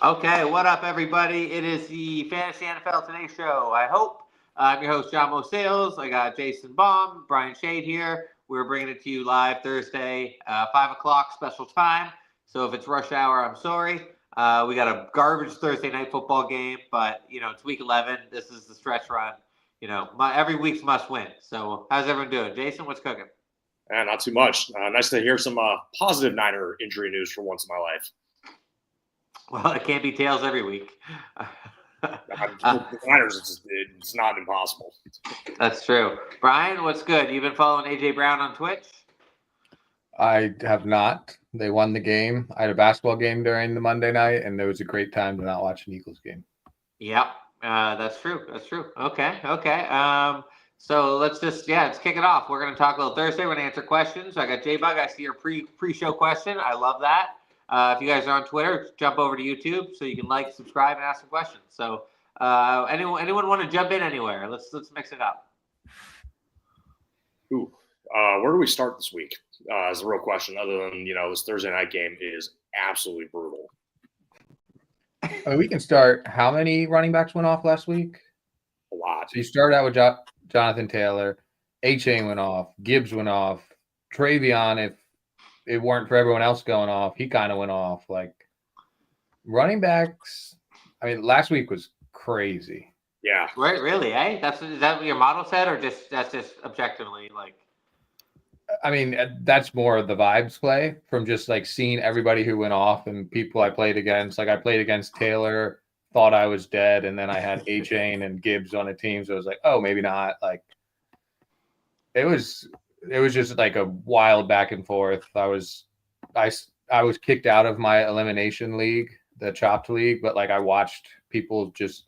Okay, what up, everybody? It is the Fantasy NFL Today show. I hope I'm your host, John Mo Sales. I got Jason Baum, Brian Shade here. We're bringing it to you live Thursday, 5 o'clock special time. So if it's rush hour, I'm sorry. We got a garbage Thursday night football game, but it's week 11. This is the stretch run. Every week's must win. So how's everyone doing? Jason, what's cooking? Not too much. Nice to hear some positive Niner injury news for once in my life. Well, it can't be tails every week. The Niners, it's not impossible. That's true. Brian, what's good? You've been following AJ Brown on Twitch? I have not. They won the game. I had a basketball game during the Monday night, and it was a great time to not watch an Eagles game. Yep, that's true. That's true. Okay. So let's kick it off. We're going to talk a little Thursday. We're going to answer questions. I got J-Bug. I see your pre-show question. I love that. If you guys are on Twitter, jump over to YouTube so you can like, subscribe, and ask some questions. So anyone want to jump in anywhere? Let's mix it up. Ooh, where do we start this week? Is the real question. Other than this Thursday night game is absolutely brutal. We can start. How many running backs went off last week? A lot. So you started out with Jonathan Taylor. A-Chain went off. Gibbs went off. Travion, if it weren't for everyone else going off, he kind of went off. Like, running backs, I mean, last week was crazy. Yeah. Right, really, eh? Is that what your model said, or that's just objectively, like? I mean, that's more the vibes play from just like seeing everybody who went off and people I played against. Like I played against Taylor, thought I was dead, and then I had A-Chain and Gibbs on a team, so I was like, oh, maybe not. Like it was just like a wild back and forth. I was kicked out of my elimination league, the Chopped League, but like I watched people just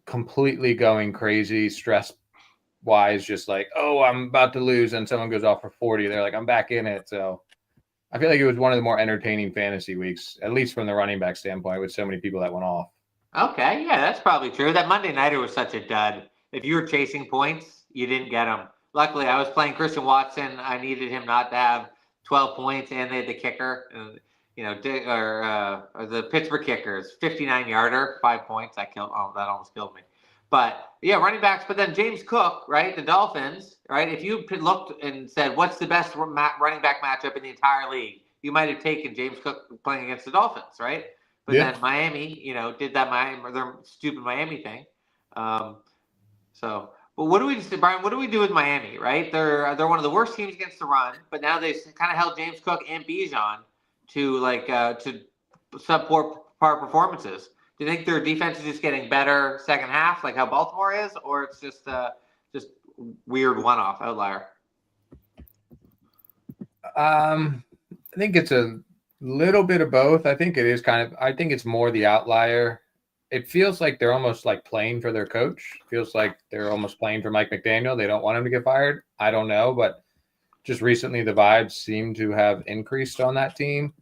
completely going crazy, stress wise, just like, oh, I'm about to lose, and someone goes off for 40. They're like, I'm back in it. So I feel like it was one of the more entertaining fantasy weeks, at least from the running back standpoint, with so many people that went off. Okay, yeah, that's probably true. That Monday nighter was such a dud. If you were chasing points, you didn't get them. Luckily, I was playing Christian Watson. I needed him not to have 12 points, and they had the kicker, or the Pittsburgh kickers, 59-yarder, 5 points. That almost killed me. But yeah, running backs. But then James Cook, right? The Dolphins, right? If you looked and said, what's the best running back matchup in the entire league, you might have taken James Cook playing against the Dolphins, right? But then Miami, did their stupid Miami thing. But what do we do, Brian? What do we do with Miami? Right? They're one of the worst teams against the run, but now they've kind of held James Cook and Bijan to to subpar performances. Do you think their defense is just getting better second half, like how Baltimore is, or it's just weird one-off outlier? I think it's a little bit of both. I think it is I think it's more the outlier. It feels like they're almost like playing for their coach. Feels like they're almost playing for Mike McDaniel. They don't want him to get fired. I don't know, but just recently the vibes seem to have increased on that team.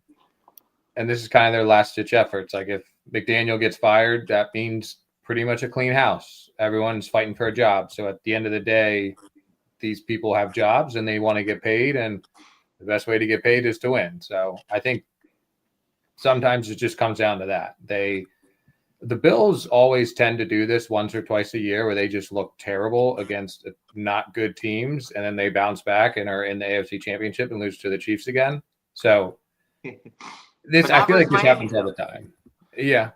And this is kind of their last-ditch efforts. Like if McDaniel gets fired, that means pretty much a clean house. Everyone's fighting for a job. So at the end of the day, these people have jobs and they want to get paid, and the best way to get paid is to win. So I think sometimes it just comes down to that. The Bills always tend to do this once or twice a year where they just look terrible against not good teams, and then they bounce back and are in the AFC Championship and lose to the Chiefs again. So I feel like this happens all the time. Yeah.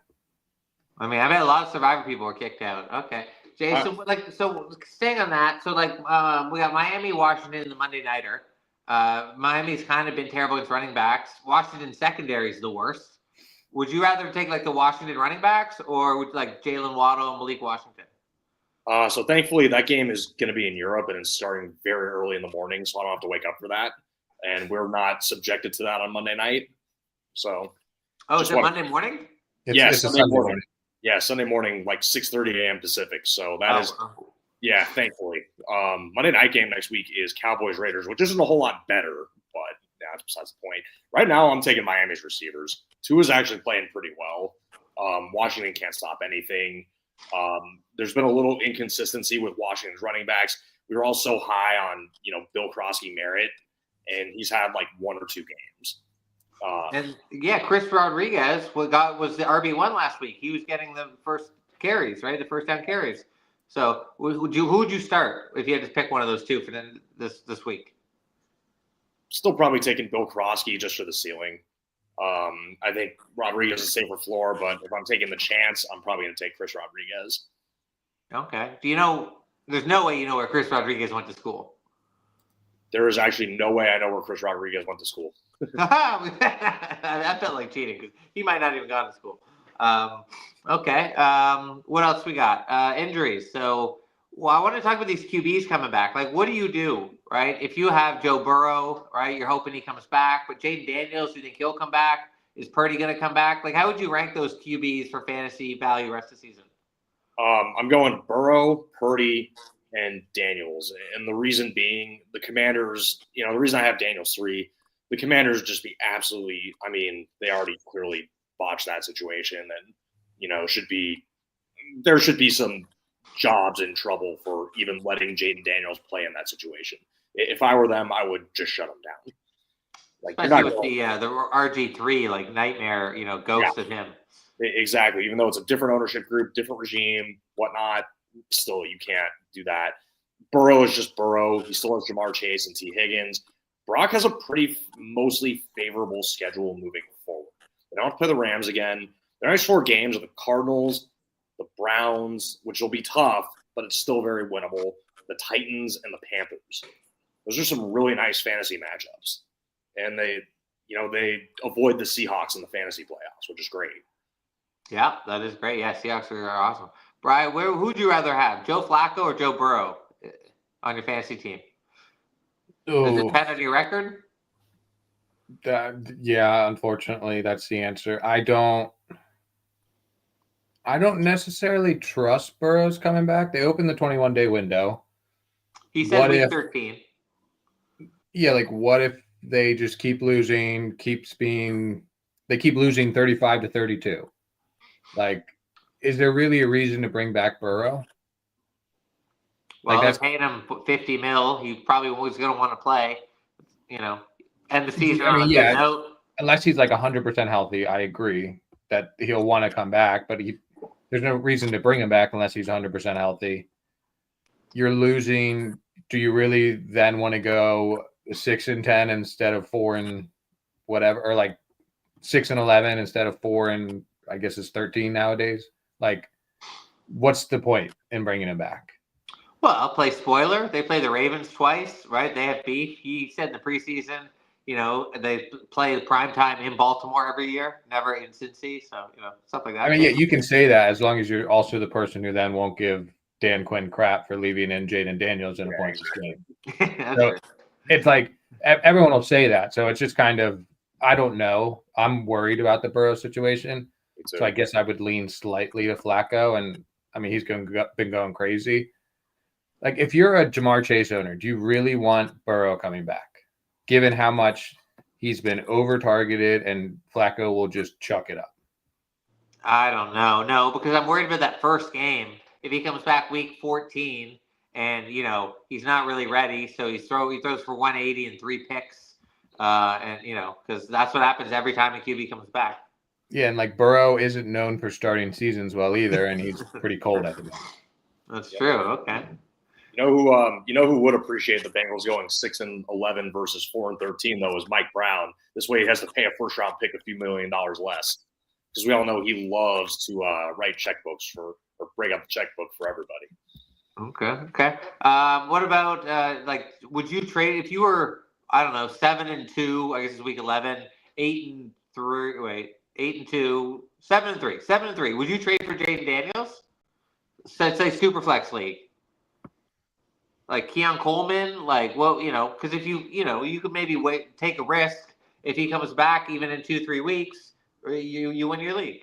I mean, I bet a lot of Survivor people were kicked out. Okay. Jason, so staying on that, so we got Miami, Washington, the Monday nighter. Miami's kind of been terrible against running backs. Washington secondary is the worst. Would you rather take the Washington running backs, or would you like Jalen Waddle and Malik Washington? So thankfully that game is going to be in Europe and it's starting very early in the morning, so I don't have to wake up for that. And we're not subjected to that on Monday night. So. Oh, is it Monday morning? It's Sunday morning. Yeah, Sunday morning, like 6:30 a.m. Pacific. So that is, thankfully. Monday night game next week is Cowboys-Raiders, which isn't a whole lot better, but that's besides the point. Right now, I'm taking Miami's receivers. Tua's actually playing pretty well. Washington can't stop anything. There's been a little inconsistency with Washington's running backs. We were all so high on, Bill Crosby merit, and he's had like one or two games. And Chris Rodriguez was the RB1 last week. He was getting the first carries, right? The first down carries. So who would you start if you had to pick one of those two for this week? Still probably taking Bill Krosky just for the ceiling. I think Rodriguez is safer floor, but if I'm taking the chance, I'm probably going to take Chris Rodriguez. Okay. There's no way you know where Chris Rodriguez went to school. There is actually no way I know where Chris Rodriguez went to school. That felt like cheating because he might not even gone to school. Okay. What else we got? Injuries. So, I want to talk about these QBs coming back. Like, what do you do, right? If you have Joe Burrow, right, you're hoping he comes back. But Jayden Daniels, do you think he'll come back? Is Purdy going to come back? Like, how would you rank those QBs for fantasy value rest of the season? I'm going Burrow, Purdy, and Daniels. And the reason being, the Commanders, the reason I have Daniels 3, the Commanders just be absolutely, they already clearly botched that situation and, there should be some jobs in trouble for even letting Jayden Daniels play in that situation. If I were them, I would just shut him down. Like, especially with the RG3 like nightmare, ghost of him. Exactly. Even though it's a different ownership group, different regime, whatnot, still you can't do that. Burrow is just Burrow. He still has Jamar Chase and T. Higgins. Brock has a pretty mostly favorable schedule moving forward. They don't have to play the Rams again. Their next 4 games are the Cardinals, the Browns, which will be tough, but it's still very winnable, the Titans, and the Panthers. Those are some really nice fantasy matchups. And they avoid the Seahawks in the fantasy playoffs, which is great. Yeah, that is great. Yeah, Seahawks are awesome. Brian, who'd you rather have, Joe Flacco or Joe Burrow on your fantasy team? Does it depend on your record? Unfortunately, that's the answer. I don't necessarily trust Burrow's coming back. They opened the 21-day window. He said week 13. Yeah, like what if they just keep losing, they keep losing 35-32? Like, is there really a reason to bring back Burrow? Well, they're paying him $50 million. He probably was going to want to play, end the season on a good note. Unless he's like 100% healthy, I agree that he'll want to come back, but there's no reason to bring him back unless he's 100% healthy. You're losing. Do you really then want to go 6-10 instead of 4 whatever, or like 6-11 instead of 4 I guess it's 13 nowadays? Like, what's the point in bringing him back? Well, I'll play spoiler. They play the Ravens twice, right? They have beef. He said in the preseason, they play primetime in Baltimore every year, never in Cincy. So, stuff like that. You can say that as long as you're also the person who then won't give Dan Quinn crap for leaving in Jayden Daniels in a pointless game. So it's like everyone will say that. So it's just kind of, I don't know. I'm worried about the Burrow situation. So I guess I would lean slightly to Flacco. And he's been going crazy. Like, if you're a Jamar Chase owner, do you really want Burrow coming back, given how much he's been over-targeted and Flacco will just chuck it up? I don't know. No, because I'm worried about that first game. If he comes back week 14 and, he's not really ready, so he throws for 180 and 3 picks, because that's what happens every time a QB comes back. Yeah, and like Burrow isn't known for starting seasons well either, and he's pretty cold at the moment. That's true. Okay. You know who would appreciate the Bengals going 6-11 versus 4-13 though is Mike Brown. This way he has to pay a first round pick a few $1 million less, because we all know he loves to write checkbooks or break up the checkbook for everybody. Okay. What about would you trade if you were 7-2? I guess it's week 11, 8-3. Wait, 8-2, 7-3, 7-3. Would you trade for Jayden Daniels? Let's say Superflex League. Like Keon Coleman, because if you could maybe take a risk if he comes back even in 2-3 weeks, you win your league.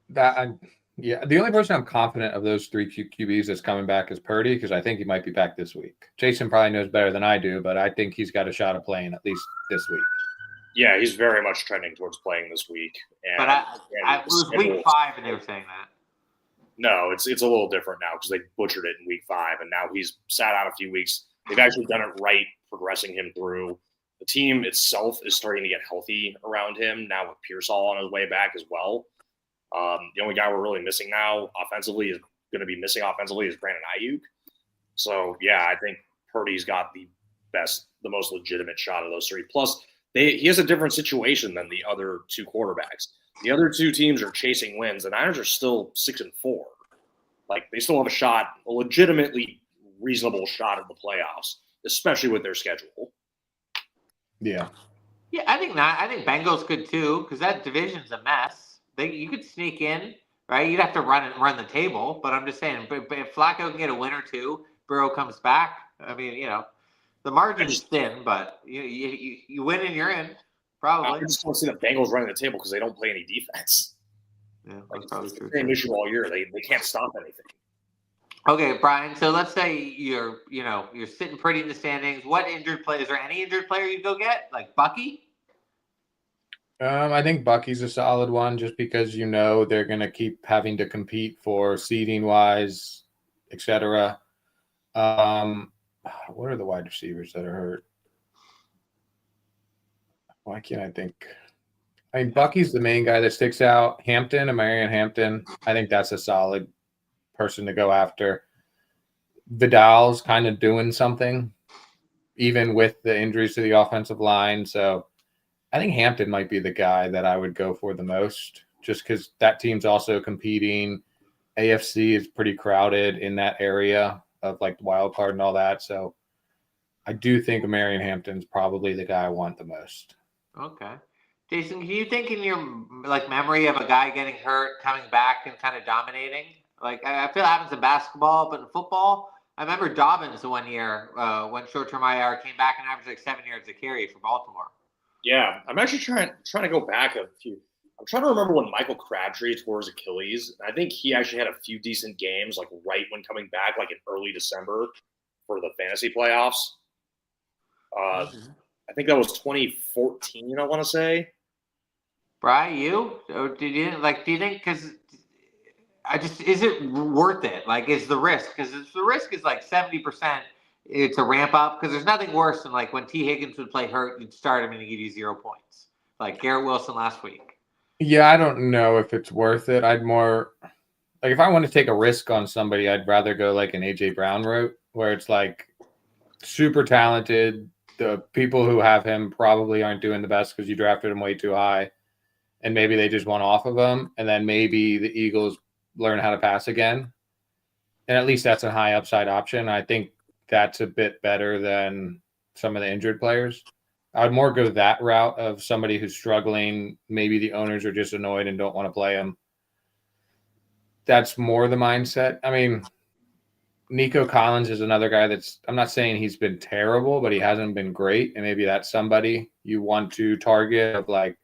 The only person I'm confident of those 3 QBs that's coming back is Purdy, because I think he might be back this week. Jason probably knows better than I do, but I think he's got a shot of playing at least this week. Yeah, he's very much trending towards playing this week. And, it was week 5, and they were saying that. No, it's a little different now because they butchered it in week 5, and now he's sat out a few weeks. They've actually done it right, progressing him through The team itself is starting to get healthy around him now with Pearsall on his way back as well. The only guy we're really missing now offensively is going to be missing offensively is Brandon Ayuk. So, yeah, I think Purdy's got the most legitimate shot of those three. Plus, he has a different situation than the other two quarterbacks. The other two teams are chasing wins. The Niners are still 6-4. Like, they still have a legitimately reasonable shot at the playoffs, especially with their schedule. Yeah. Yeah, I think not. I think Bengals could too, because that division's a mess. You could sneak in, right? You'd have to run the table, but I'm just saying, if Flacco can get a win or two, Burrow comes back. I mean, the margin's thin, but you win and you're in, probably. I just want to see the Bengals running the table because they don't play any defense. Yeah, that's probably true. It's the same issue all year. They can't stop anything. Okay, Brian. So let's say you're sitting pretty in the standings. What injured player? Is there any injured player you'd go get, like Bucky? I think Bucky's a solid one just because they're going to keep having to compete for seeding wise, etc. What are the wide receivers that are hurt? Why can't I think? I mean, Bucky's the main guy that sticks out. Marion Hampton, I think that's a solid person to go after. Vidal's kind of doing something, even with the injuries to the offensive line. So I think Hampton might be the guy that I would go for the most, just because that team's also competing. AFC is pretty crowded in that area of like the wild card and all that. So I do think Marion Hampton's probably the guy I want the most. Okay. Jason, can you think in your memory of a guy getting hurt, coming back and kind of dominating? Like I feel it happens in basketball, but in football, I remember Dobbins the one year went short-term IR, came back and averaged like 7 yards a carry for Baltimore. Yeah, I'm actually trying to go back a few. I'm trying to remember when Michael Crabtree tore his Achilles. I think he actually had a few decent games, like right when coming back, like in early December for the fantasy playoffs. I think that was 2014. I want to say. Brian, do you think because is it worth it? Like, is the risk? Because the risk is like 70%. It's a ramp up because there's nothing worse than like when T. Higgins would play hurt, you'd start him and he'd give you 0 points, like Garrett Wilson last week. Yeah, I don't know if it's worth it. I'd more like if I want to take a risk on somebody, I'd rather go like an AJ Brown route where it's like super talented. The people who have him probably aren't doing the best because you drafted him way too high, and maybe they just want off of him, and then maybe the Eagles learn how to pass again, and at least that's a high upside option. I think that's a bit better than some of the injured players. I would more go that route of somebody who's struggling. Maybe the owners are just annoyed and don't want to play him. That's more the mindset. I mean, Nico Collins is another guy I'm not saying he's been terrible, but he hasn't been great. And maybe that's somebody you want to target of like,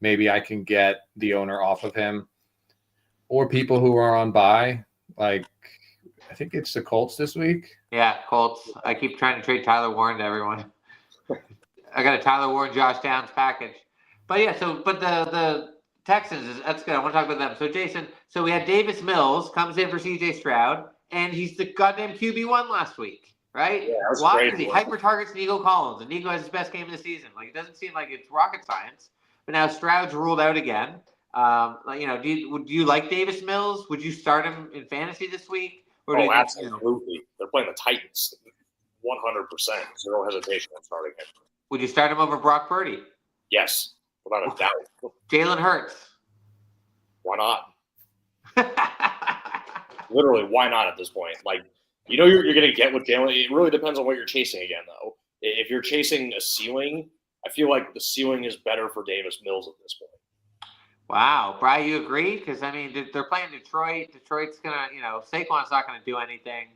maybe I can get the owner off of him. Or people who are on bye, like I think it's the Colts this week. Yeah, Colts. I keep trying to trade Tyler Warren to everyone. I got a Tyler Warren, Josh Downs package. But yeah, but the Texans, that's good. I want to talk about them. So Jason, we had Davis Mills comes in for CJ Stroud, and he's the goddamn QB1 last week, right? Yeah, that's why? great. Because he hyper targets Nico Collins, and Nico has his best game of the season. Like, it doesn't seem like it's rocket science. But now Stroud's ruled out again. Do you like Davis Mills? Would you start him in fantasy this week? Or absolutely. They're playing the Titans. 100%. Zero hesitation on starting him. Would you start him over Brock Purdy? Yes, without a doubt. Jalen Hurts. Why not? Literally, why not at this point? Like, you're going to get with Jalen. It really depends on what you're chasing again, though. If you're chasing a ceiling, I feel like the ceiling is better for Davis Mills at this point. Wow. Brian, you agree? Because, I mean, they're playing Detroit. Detroit's going to, Saquon's not going to do anything.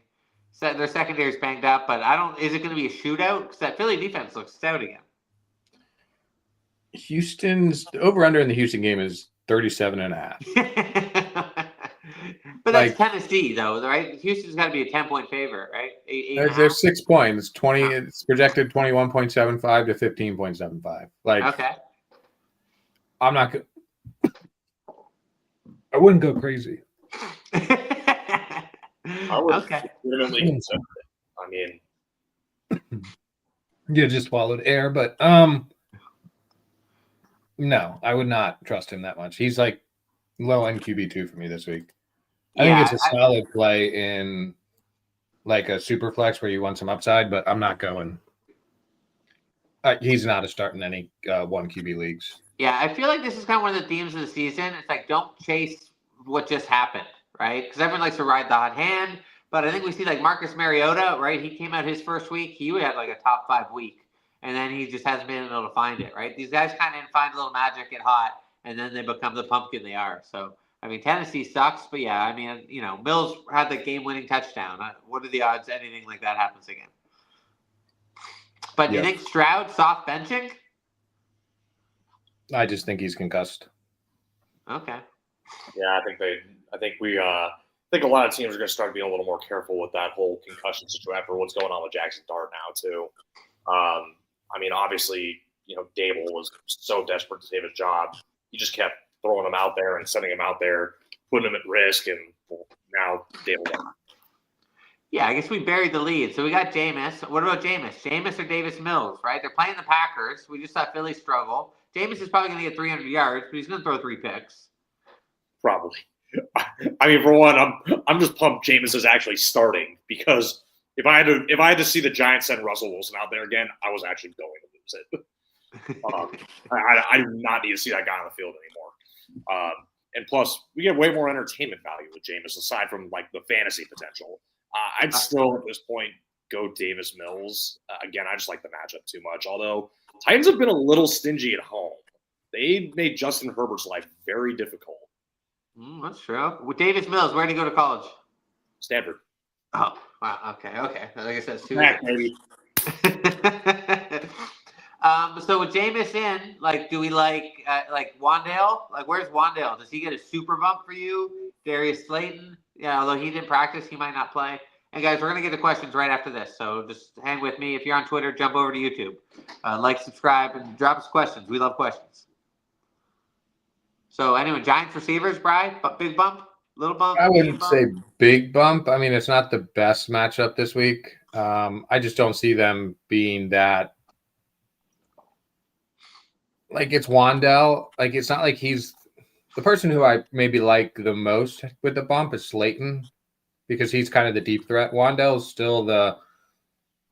Their secondary's banged up, but is it going to be a shootout? Because that Philly defense looks stout again. Houston's over-under in the Houston game is 37.5. But that's Tennessee, though, right? Houston's got to be a 10-point favorite, right? They're 6 points. It's projected 21.75 to 15.75. Like, okay. I'm not good. I wouldn't go crazy. I would legitimately consider it. I mean, You just swallowed air, but no, I would not trust him that much. He's like low end QB2 for me this week. I think it's a solid play in like a super flex where you want some upside, but I'm not going. He's not a start in any one QB leagues. Yeah, I feel like this is kind of one of the themes of the season. It's like don't chase what just happened, right? Because everyone likes to ride the hot hand. But I think we see like Marcus Mariota, right? He came out his first week. He had like a top 5 week. And then he just hasn't been able to find it, right? These guys kind of find a little magic, get hot, and then they become the pumpkin they are. So, I mean, Tennessee sucks. But yeah, I mean, Mills had the game-winning touchdown. What are the odds anything like that happens again? But do you think Stroud soft benching? I just think he's concussed. Okay. Yeah, I think a lot of teams are going to start being a little more careful with that whole concussion situation for what's going on with Jackson Dart now too. I mean, obviously, Dable was so desperate to save his job. He just kept throwing him out there and sending him out there, putting him at risk, and now Dable won. Yeah, I guess we buried the lead. So we got Jameis. What about Jameis? Jameis or Davis Mills, right? They're playing the Packers. We just saw Philly struggle. Jameis is probably going to get 300 yards, but he's going to throw 3 picks. Probably. I mean, for one, I'm just pumped Jameis is actually starting because if I had to see the Giants send Russell Wilson out there again, I was actually going to lose it. I do not need to see that guy on the field anymore. And plus, we get way more entertainment value with Jameis aside from like the fantasy potential. I'd still at this point go Davis Mills. Again, I just like the matchup too much. Although Titans have been a little stingy at home. They made Justin Herbert's life very difficult. That's true. With Davis Mills, where did he go to college? Stanford. Oh, wow. Okay. I guess that's 2. Back, maybe. So with Jameis in, like, do we like Wandale? Like, where's Wandale? Does he get a super bump for you? Darius Slayton? Yeah, although he didn't practice, he might not play. And guys, we're gonna get the questions right after this, so just hang with me. If you're on Twitter, jump over to YouTube, like, subscribe, and drop us questions. We love questions. So anyway, Giants receivers, Bri, big bump, little bump. I wouldn't say big bump. I mean, it's not the best matchup this week. I just don't see them being that. Like, it's Wandale. Like, it's not like he's the person who I maybe like the most with the bump is Slayton because he's kind of the deep threat. Wandale's still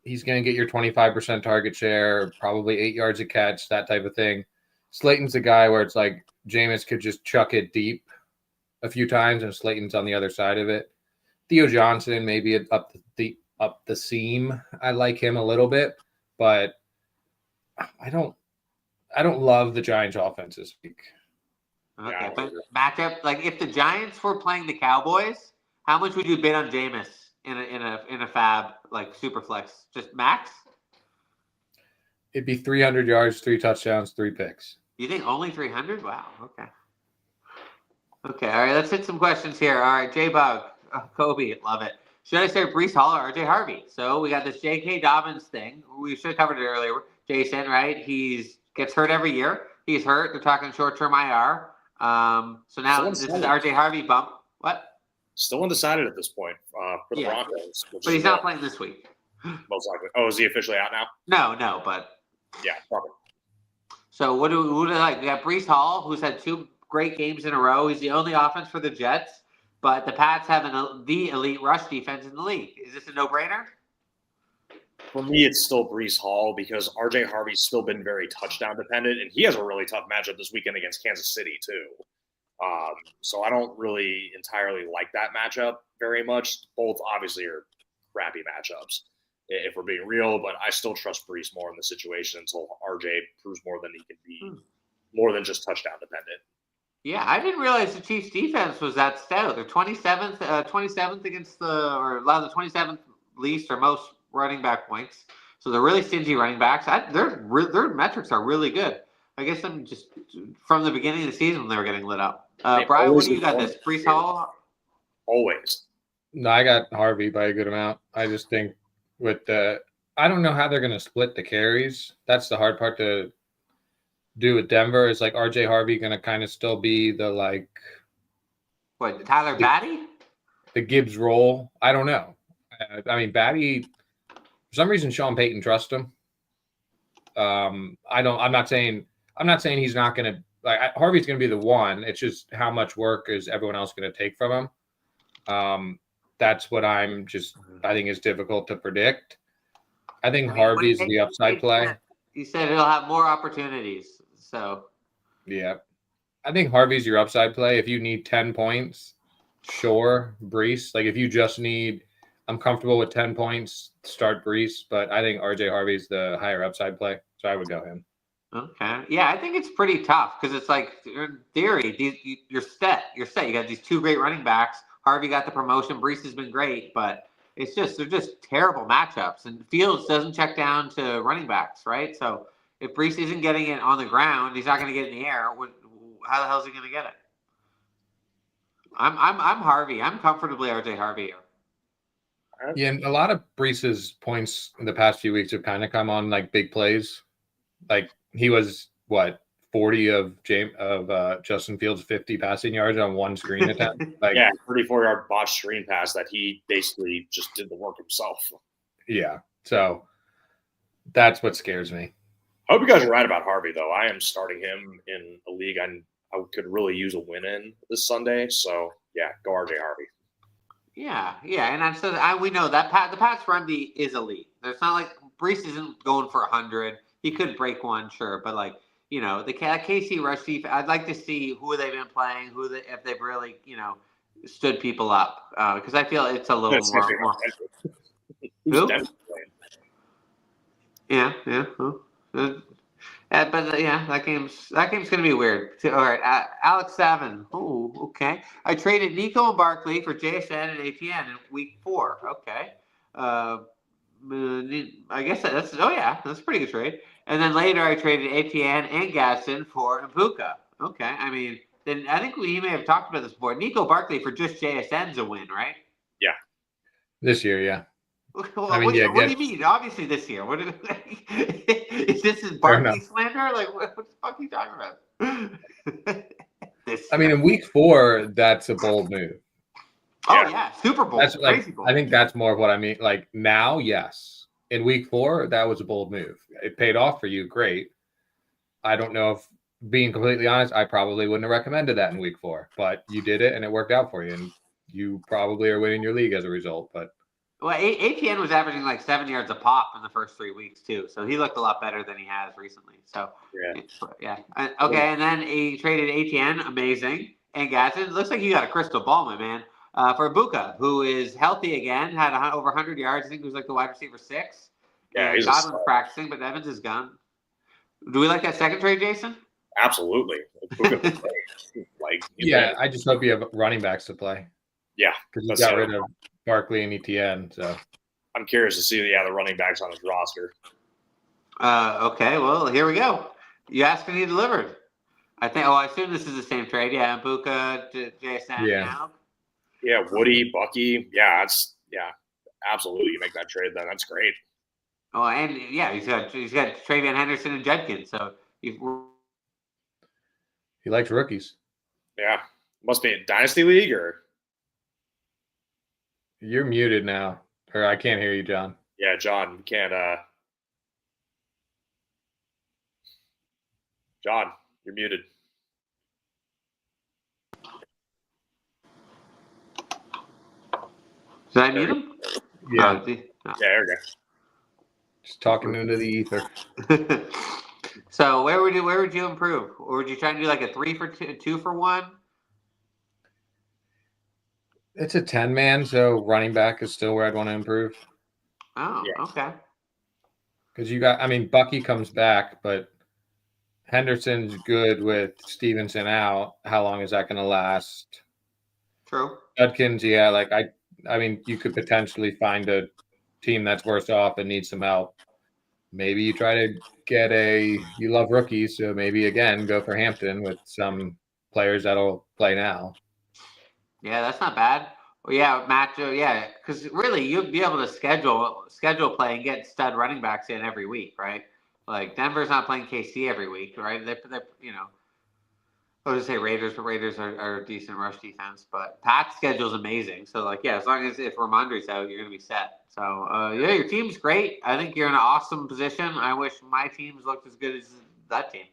he's going to get your 25% target share, probably 8 yards a catch, that type of thing. Slayton's the guy where it's like Jameis could just chuck it deep a few times and Slayton's on the other side of it. Theo Johnson, maybe up the seam. I like him a little bit, but I don't love the Giants offense this week. Okay, but matchup, like if the Giants were playing the Cowboys, how much would you bid on Jameis in a fab like super flex? Just max? It'd be 300 yards, 3 touchdowns, 3 picks. You think only 300? Wow. Okay. All right. Let's hit some questions here. All right. J-Bug. Kobe. Love it. Should I start Breece Hall or RJ Harvey? So we got this J.K. Dobbins thing. We should have covered it earlier. Jason, right? Gets hurt every year. He's hurt. They're talking short-term IR. So now this is RJ Harvey bump. What? Still undecided at this point for the Broncos. But he's not playing this week. Most likely. Oh, is he officially out now? No, but yeah, probably. So who do they like? We got Breece Hall, who's had 2 great games in a row. He's the only offense for the Jets, but the Pats have the elite rush defense in the league. Is this a no-brainer? For me, it's still Breece Hall because RJ Harvey's still been very touchdown dependent, and he has a really tough matchup this weekend against Kansas City too. So I don't really entirely like that matchup very much. Both obviously are crappy matchups, if we're being real, but I still trust Breece more in the situation until RJ proves more than he can be, more than just touchdown dependent. Yeah, I didn't realize the Chiefs' defense was that stout. They're 27th against the 27th least or most running back points. So they're really stingy running backs. Their metrics are really good. I guess I'm just from the beginning of the season when they were getting lit up. Brian, what do you got? This Breece Hall? Always. No, I got Harvey by a good amount. I just think I don't know how they're going to split the carries. That's the hard part to do with Denver. Is like RJ Harvey going to kind of still be the Tyler Batty? The Gibbs role? I don't know. I mean, Batty, for some reason, Sean Payton trusts him. I'm not saying he's not going to Harvey's going to be the one. It's just how much work is everyone else going to take from him. That's what I think is difficult to predict. I think Harvey's the upside play. You said he'll have more opportunities. So, yeah, I think Harvey's your upside play. If you need 10 points, sure, Brees. Like if you just need, I'm comfortable with 10 points, start Brees. But I think RJ Harvey's the higher upside play, so I would go him. Okay, yeah, I think it's pretty tough because it's like in theory, you're set. You got these two great running backs. Harvey got the promotion. Brees has been great, but they're just terrible matchups. And Fields doesn't check down to running backs, right? So if Brees isn't getting it on the ground, he's not going to get it in the air. How the hell is he going to get it? I'm Harvey. I'm comfortably RJ Harvey here. Yeah, and a lot of Brees's points in the past few weeks have kind of come on like big plays. Like he was 40 of Justin Fields' 50 passing yards on one screen attempt. 34-yard botched screen pass that he basically just did the work himself. Yeah, so that's what scares me. I hope you guys are right about Harvey, though. I am starting him in a league I could really use a win in this Sunday. So, yeah, go RJ Harvey. Yeah, and we know that the Pats run is elite. It's not like Brees isn't going for 100. He could break one, sure, but the KC rush defense, I'd like to see who they've been playing, if they've really stood people up, because I feel it's a little more. Yeah. That game's gonna be weird. All right, Alex Savin. Oh, okay. I traded Nico and Barkley for JSN and ATN in week 4. Okay. I guess that's a pretty good trade. And then later I traded ATN and Gaston for Mpuka. Okay. I mean, then I think we may have talked about this before. Nico Barkley for just JSN's a win, right? Yeah. This year, yeah. Well, what do you mean? Obviously this year. Is this Barkley slander? Like, what the fuck are you talking about? In week 4, that's a bold move. Oh, yeah. Super Bowl. That's I think that's more of what I mean. Like now, yes. In week 4, that was a bold move. It paid off for you. Great. I don't know if, being completely honest, I probably wouldn't have recommended that in week 4, but you did it and it worked out for you. And you probably are winning your league as a result. But ATN was averaging like 7 yards a pop in the first 3 weeks too. So he looked a lot better than he has recently. So yeah. Okay. And then he traded ATN. Amazing. And Gaston, looks like you got a crystal ball, my man. For Mpuka, who is healthy again, had over 100 yards. I think he was like the wide receiver 6. Yeah, Godwin's practicing, but Evans is gone. Do we like that second trade, Jason? Absolutely. I just hope you have running backs to play. Yeah, because you got rid of Barkley and ETN. So I'm curious to see the running backs on his roster. Okay, well here we go. You asked and he delivered. I assume this is the same trade. Yeah, Mpuka to JSN now. Yeah, Woody, Bucky. Yeah, absolutely. You make that trade then. That's great. Oh, and he's got Travion Henderson and Judkins. So he likes rookies. Yeah, must be a dynasty league or. You're muted now, or I can't hear you, John. Yeah, John, you can't. John, you're muted. Did I mute him? Yeah. Yeah, there we go. Just talking into the ether. So where would you improve? Or would you try to do like a 3 for 2 for 1? It's a 10-man, so running back is still where I'd want to improve. Oh, yeah. Okay. Because Bucky comes back, but Henderson's good with Stevenson out. How long is that going to last? True. Judkins, you could potentially find a team that's worse off and needs some help. Maybe you try to get you love rookies, so maybe again go for Hampton with some players that'll play now. Yeah, that's not bad. Well, yeah, Matt. Yeah, because really you'd be able to schedule play and get stud running backs in every week, right? Like Denver's not playing KC every week, right? They I was gonna say Raiders, but Raiders are a decent rush defense. But Pat's schedule is amazing. So like, yeah, as long as if Ramondre's out, you're gonna be set. So yeah, your team's great. I think you're in an awesome position. I wish my teams looked as good as that team.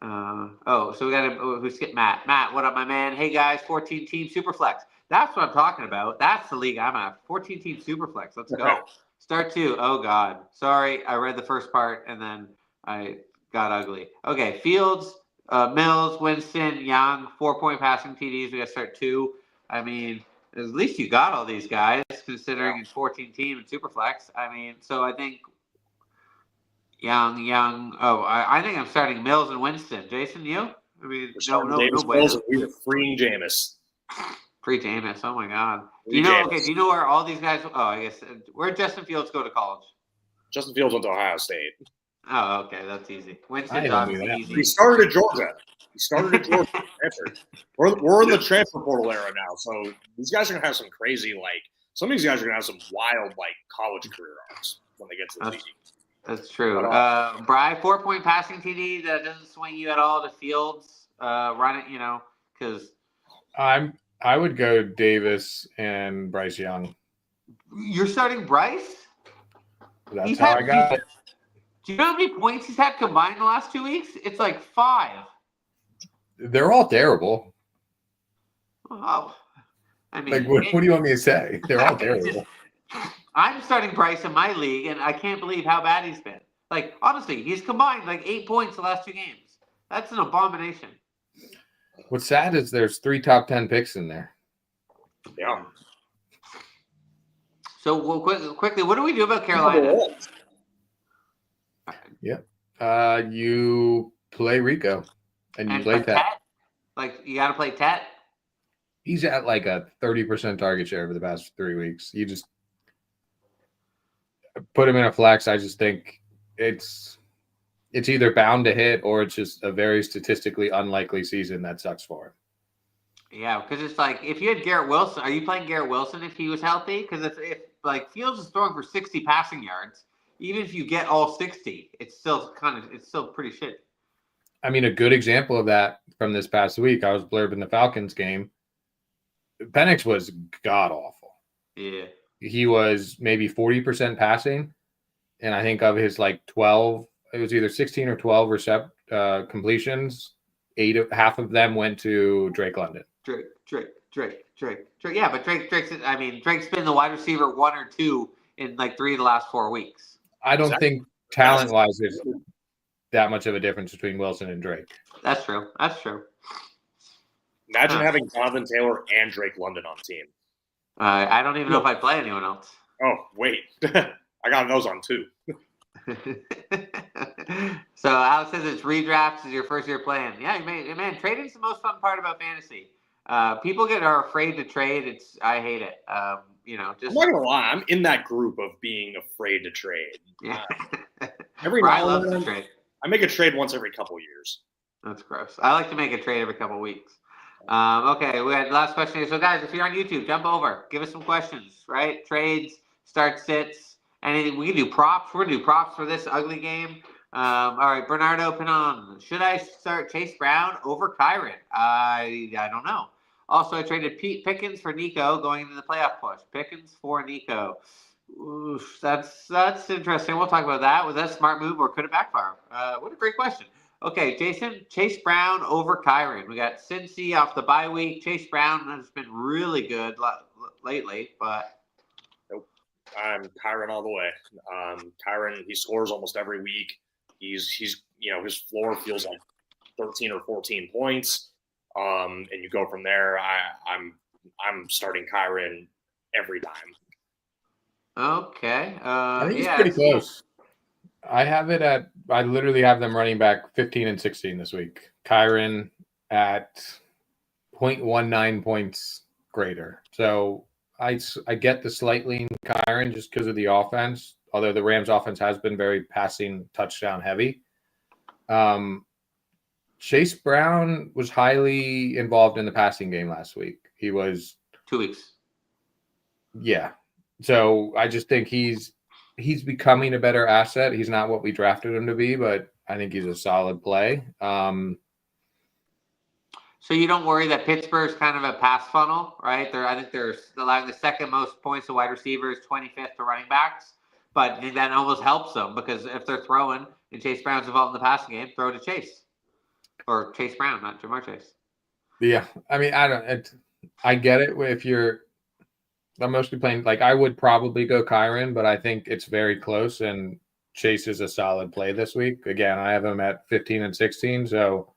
So we got we skipped Matt. Matt, what up, my man? Hey guys, 14 team Superflex. That's what I'm talking about. That's the league I'm at. 14 team Superflex. Let's go. Start 2. Oh God, sorry. I read the first part and then I got ugly. Okay, Fields. Mills, Winston, Young, 4-point passing TDs. We got to start 2. I mean, at least you got all these guys, considering it's 14 team and Superflex. I mean, so I think Young. Oh, I think I'm starting Mills and Winston. Jason, you? I mean, no Mills, we are freeing Jameis. Free Jameis. Oh my God. Do you know where all these guys? Oh, I guess where did Justin Fields go to college? Justin Fields went to Ohio State. Oh, okay, that's easy. Winston's obviously easy. He started at Georgia. We're in the transfer portal era now, so these guys are gonna have some crazy some of these guys are gonna have some wild college career arcs when they get to the league. That's true. Bry, 4-point passing TD that doesn't swing you at all to Fields. Run it, because I would go Davis and Bryce Young. You're starting Bryce? That's how I got it. Do you know how many points he's had combined the last 2 weeks? It's like 5. They're all terrible. Oh, I mean, what do you want me to say? They're all terrible. I'm starting Bryce in my league, and I can't believe how bad he's been. Honestly, he's combined 8 points the last 2 games. That's an abomination. What's sad is there's 3 top 10 picks in there. Yeah. So quickly, what do we do about Carolina? Yeah. You play Rico, and you play Tet. You got to play Tet. He's at a 30% target share over the past 3 weeks. You just put him in a flex. I just think it's either bound to hit or it's just a very statistically unlikely season that sucks for him. Yeah, because it's if you had Garrett Wilson, are you playing Garrett Wilson if he was healthy? Because if Fields is throwing for 60 passing yards, even if you get all 60, it's still pretty shit. I mean, a good example of that from this past week, I was blurbing the Falcons game. Penix was god awful. Yeah. He was maybe 40% passing, and I think of his 12, it was either 16 or 12 completions. Half of them went to Drake London. Drake. Yeah, but Drake's been the wide receiver 1 or 2 in 3 of the last 4 weeks. I don't think talent-wise there's that much of a difference between Wilson and Drake. That's true. Imagine having Jonathan Taylor and Drake London on team. I don't even know if I play anyone else. Oh, wait. I got those on too. So Alex says it's redrafts is your first year playing. Yeah, man, trading's the most fun part about fantasy. People are afraid to trade. I hate it. I'm not gonna lie, I'm in that group of being afraid to trade. Yeah. Every now and then, trade. I make a trade once every couple years. That's gross. I like to make a trade every couple weeks. Okay, we had last question here. So guys, if you're on YouTube, jump over, give us some questions, right? Trades, start sits, anything. We can do props. We're gonna do props for this ugly game. All right, Bernardo Pinon. Should I start Chase Brown over Kyren? I don't know. Also, I traded Pickens for Nico going into the playoff push. Pickens for Nico. Oof, that's interesting. We'll talk about that. Was that a smart move or could it backfire? What a great question. Okay, Jason, Chase Brown over Kyren. We got Cincy off the bye week. Chase Brown has been really good lately, but nope. I'm Kyren all the way. Kyren, he scores almost every week. He's his floor feels like 13 or 14 points. And you go from there. I'm starting Kyren every time. Okay. I think he's pretty close. I literally have them running back 15 and 16 this week. Kyren at 0.19 points greater. So I get the slight lean Kyren just because of the offense, although the Rams offense has been very passing touchdown heavy. Chase Brown was highly involved in the passing game last week. He was 2 weeks. Yeah. So I just think he's becoming a better asset. He's not what we drafted him to be, but I think he's a solid play. So you don't worry that Pittsburgh's kind of a pass funnel, right? I think they're allowing the second most points to wide receivers, 25th to running backs. But I think that almost helps them because if they're throwing and Chase Brown's involved in the passing game, throw to Chase. Or Chase Brown, not Jamar Chase. Yeah. I mean, I get it if I'm mostly playing, like, I would probably go Kyron, but I think it's very close, and Chase is a solid play this week. Again, I have him at 15 and 16, so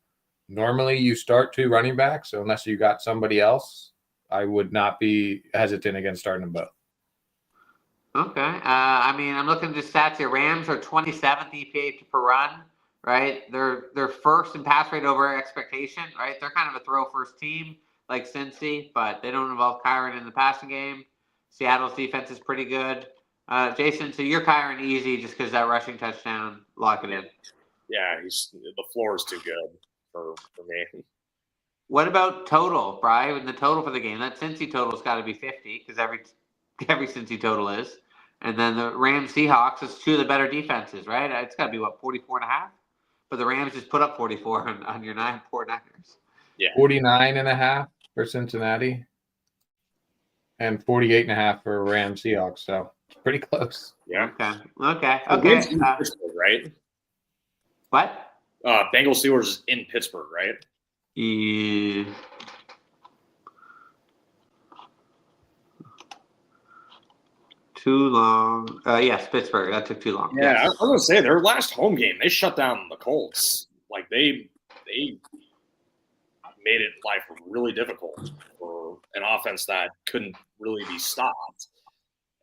normally you start 2 running backs, so unless you got somebody else, I would not be hesitant against starting them both. Okay. I mean, I'm looking at the stats here. Rams are 27th EPA per run, right? They're first in pass rate over expectation, right? They're kind of a throw first team like Cincy, but they don't involve Kyron in the passing game. Seattle's defense is pretty good. Jason, so you're Kyron easy just because that rushing touchdown, lock it in. Yeah, the floor is too good for me. What about total, Brian? The total for the game, that Cincy total's got to be 50 because every Cincy total is. And then the Rams Seahawks is 2 of the better defenses, right? It's got to be, 44 and a half? But the Rams just put up 44 on your 9 poor Niners. Yeah. 49 and a half for Cincinnati and 48 and a half for Rams Seahawks. So it's pretty close. Yeah. Okay. Pittsburgh, right? What? Bengals Steelers is in Pittsburgh, right? Yeah. Too long. Yes, Pittsburgh. That took too long. Yeah, yes. I was gonna say their last home game, they shut down the Colts. Like they made it life really difficult for an offense that couldn't really be stopped.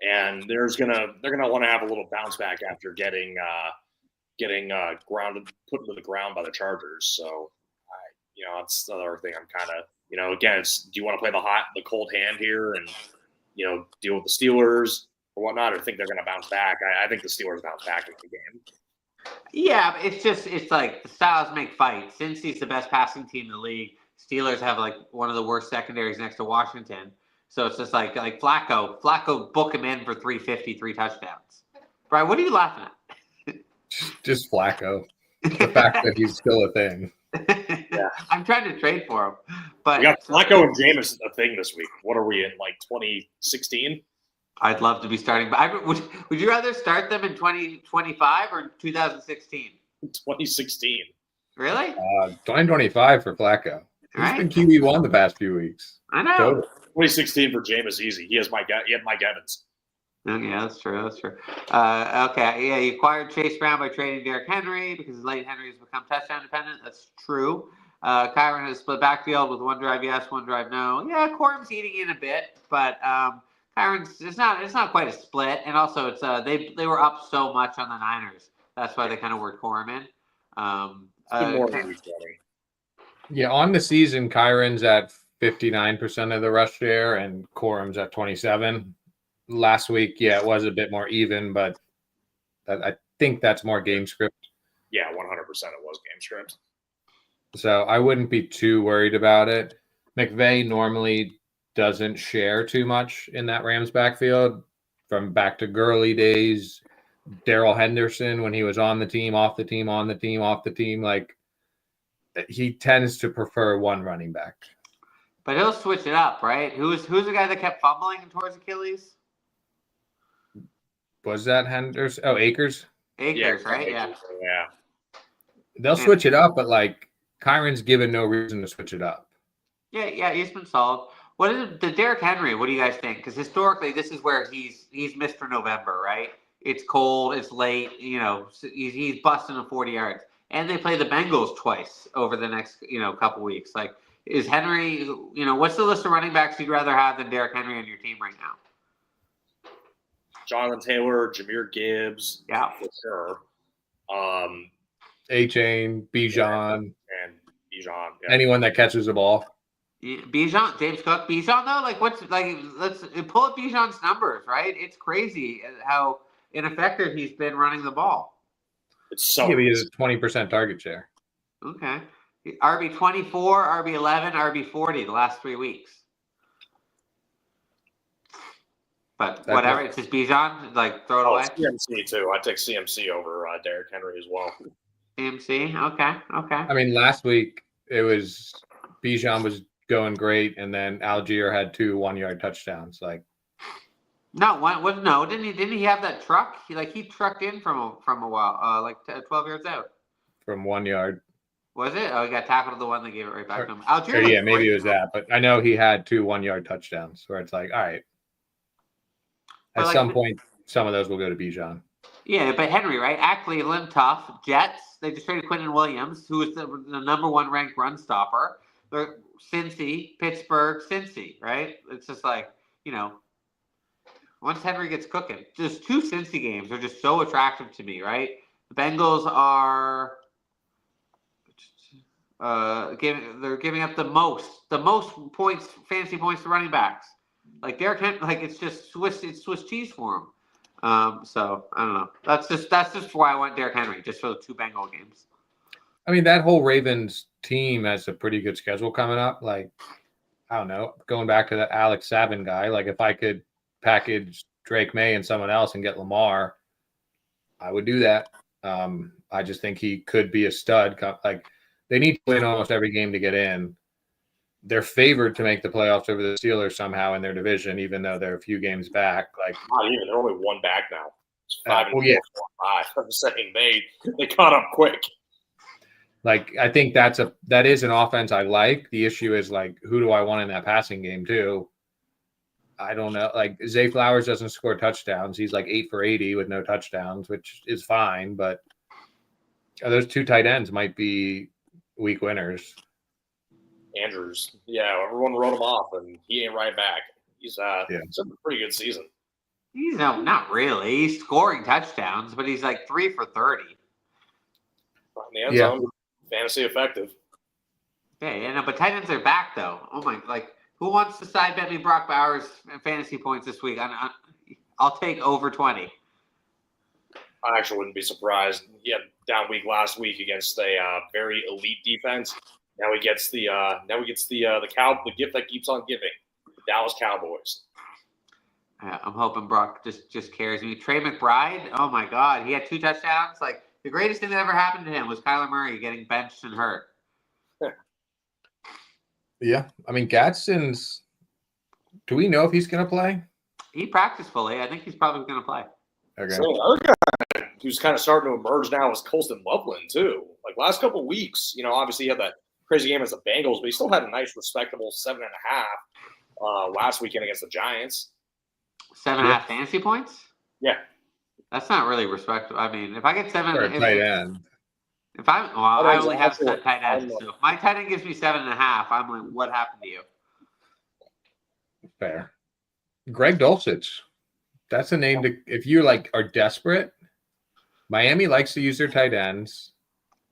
And they're gonna want to have a little bounce back after getting grounded, put into the ground by the Chargers. So, that's another thing I'm kind of, again, do you want to play the cold hand here and deal with the Steelers or whatnot, or think they're going to bounce back? I think the Steelers bounce back in the game. Yeah, but it's like the styles make fights. Cincy's the best passing team in the league. Steelers have like one of the worst secondaries next to Washington. So it's just like Flacco, book him in for 350, 3 touchdowns. Brian, what are you laughing at? Just Flacco. The fact that he's still a thing. Yeah. I'm trying to trade for him. But we got Flacco and Jameis a thing this week. What are we in, like 2016? I'd love to be starting. But would you rather start them in 2025 or 2016? 2016. Really? 2025 for Flacco. He's been QB1 the past few weeks. I know. Totally. 2016 for Jameis easy. He had Mike Evans. Oh, yeah, that's true. Okay, yeah, you acquired Chase Brown by trading Derrick Henry because Leighton Henry has become touchdown dependent. That's true. Kyron has split backfield with 1 drive yes, 1 drive no. Yeah, Corum's eating in a bit, but Kyron's it's not quite a split. And also it's they were up so much on the Niners. That's why they kind of worked Corum in. Yeah, on the season, Kyron's at 59% of the rush share and Corum's at 27%. Last week, yeah, it was a bit more even, but I think that's more game script. Yeah, 100% it was game script. So I wouldn't be too worried about it. McVay normally doesn't share too much in that Rams backfield. From back to Gurley days, Darrell Henderson when he was on the team, off the team, on the team, off the team, like he tends to prefer one running back. But he'll switch it up, right? Who's the guy that kept fumbling towards Achilles? Was that Henderson? Oh, Akers? Akers, right? Yeah. They'll switch it up, but like Kyron's given no reason to switch it up. Yeah, he's been solid. What is the Derrick Henry? What do you guys think? Because historically, this is where he's Mr. November, right? It's cold, it's late. He's busting the 40 yards, and they play the Bengals twice over the next couple weeks. Like, is Henry? What's the list of running backs you'd rather have than Derrick Henry on your team right now? Jonathan Taylor, Jahmyr Gibbs, yeah, for sure. A-Chain, Bijan, and Bijan. Yeah. Anyone that catches the ball. Yeah, Bijan, James Cook, Bijan though. Let's pull up Bijan's numbers. Right, it's crazy how ineffective he's been running the ball. It's so. Yeah, he has a 20% target share. Okay, RB 24, RB 11, RB 40 the last 3 weeks. But whatever, it's just Bijan, throw it away. CMC too. I'd take CMC over Derrick Henry as well. CMC, okay. I mean, last week it was Bijan was going great, and then Algier had 2 1-yard touchdowns. Like, no, no, didn't he have that truck? He trucked in from a while, 12 yards out. From 1 yard. Was it? Oh, he got tackled to the one that gave it right back to him. Algier, yeah, maybe it was that, but I know he had 2 1-yard touchdowns where it's like, all right. At some point, some of those will go to Bijan. Yeah, but Henry, right? At Cleveland, tough. Jets, they just traded Quentin Williams, who was the number 1 ranked run stopper. They're Cincy, Pittsburgh, Cincy, right? It's just like, once Henry gets cooking, just 2 Cincy games are just so attractive to me, right? The Bengals are they're giving up the most points, fantasy points to running backs. Like Derrick Henry, it's just Swiss cheese for him. So I don't know. That's just why I want Derrick Henry, just for the 2 Bengal games. I mean, that whole Ravens team has a pretty good schedule coming up. Like, I don't know, going back to the Alex Savin guy, like if I could package Drake May and someone else and get Lamar, I would do that. I just think he could be a stud. Like, they need to win almost every game to get in. They're favored to make the playoffs over the Steelers somehow in their division, even though they're a few games back. Like, not even. They're only 1 back now. It's 5 well, yeah. 5. I'm saying they caught up quick. Like, I think that is an offense I like. The issue is, like, who do I want in that passing game too? I don't know. Like, Zay Flowers doesn't score touchdowns. He's like 8 for 80 with no touchdowns, which is fine. But those 2 tight ends might be week winners. Andrews, yeah, everyone wrote him off, and he ain't right back. He's having a pretty good season. He's not really. He's scoring touchdowns, but he's like 3 for 30. In the end zone, fantasy effective. Yeah, but tight ends are back though. Oh my! Who wants to side bet me Brock Bowers fantasy points this week? I'll take over 20. I actually wouldn't be surprised. He had a down week last week against a very elite defense. Now he gets the gift that keeps on giving. The Dallas Cowboys. I'm hoping Brock just carries me. Trey McBride, oh my God, he had 2 touchdowns. Like, the greatest thing that ever happened to him was Kyler Murray getting benched and hurt. Yeah, I mean, Gadsden's. Do we know if he's going to play? He practiced fully. I think he's probably going to play. Okay. So another guy who's kind of starting to emerge now is Colston Loveland too. Like last couple of weeks, obviously he had that crazy game against the Bengals, but he still had a nice, respectable 7.5 last weekend against the Giants. 7.5 fantasy points? Yeah. That's not really respectable. I mean, if I get 7, for a tight end. I only have 7 tight ends. So if my tight end gives me 7.5, I'm like, what happened to you? Fair. Greg Dulcich. That's a name to, if you are desperate. Miami likes to use their tight ends.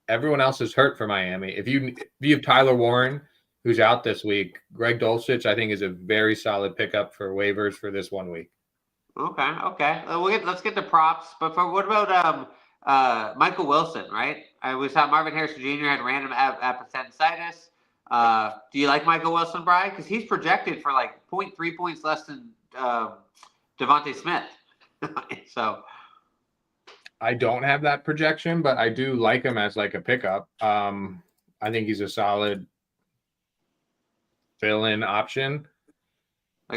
Everyone else is hurt for Miami. If you have Tyler Warren, who's out this week, Greg Dulcich, I think, is a very solid pickup for waivers for this 1 week. Okay. Let's get the props. But what about Michael Wilson, right? We saw Marvin Harrison Jr. had random appendicitis. Do you like Michael Wilson, Brian? Because he's projected for 0.3 points less than Devontae Smith. So I don't have that projection, but I do like him as a pickup. I think he's a solid fill-in option.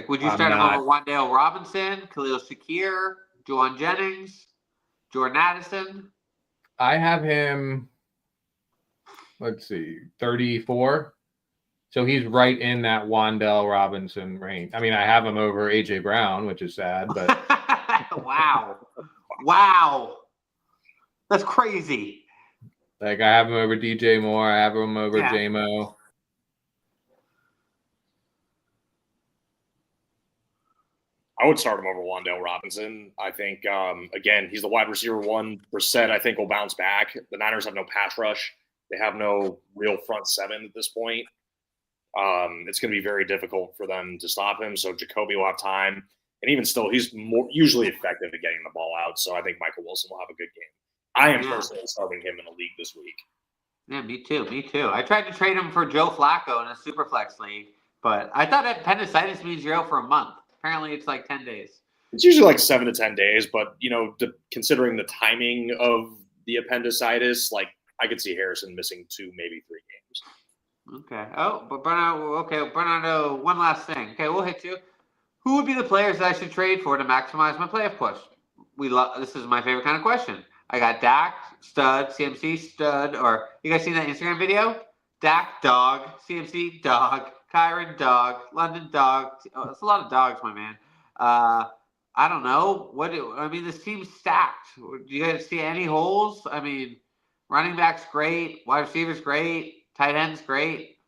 Would you start him over Wan'Dale Robinson, Khalil Shakir, Juwan Jennings, Jordan Addison? I have him, 34. So he's right in that Wan'Dale Robinson range. I mean, I have him over A.J. Brown, which is sad, but Wow. That's crazy. I have him over DJ Moore. I have him over J-Mo. I would start him over Wan'Dale Robinson. I think, again, he's the wide receiver 1. Brissett, I think, will bounce back. The Niners have no pass rush. They have no real front 7 at this point. It's going to be very difficult for them to stop him. So Jacoby will have time. And even still, he's usually effective at getting the ball out. So I think Michael Wilson will have a good game. I am personally starting him in a league this week. Yeah, me too. I tried to trade him for Joe Flacco in a Superflex league, but I thought appendicitis means you're out for a month. Apparently, it's 10 days. It's usually 7 to 10 days, but, considering the timing of the appendicitis, I could see Harrison missing 2, maybe 3 games. Okay. Oh, but Bernardo, one last thing. Okay, we'll hit you. Who would be the players that I should trade for to maximize my playoff push? This is my favorite kind of question. I got Dak, stud, CMC, stud, or you guys seen that Instagram video? Dak, dog, CMC, dog, Kyron, dog, London, dog. Oh, it's a lot of dogs, my man. I don't know. This team's stacked. Do you guys see any holes? I mean, running back's great, wide receiver's great, tight end's great.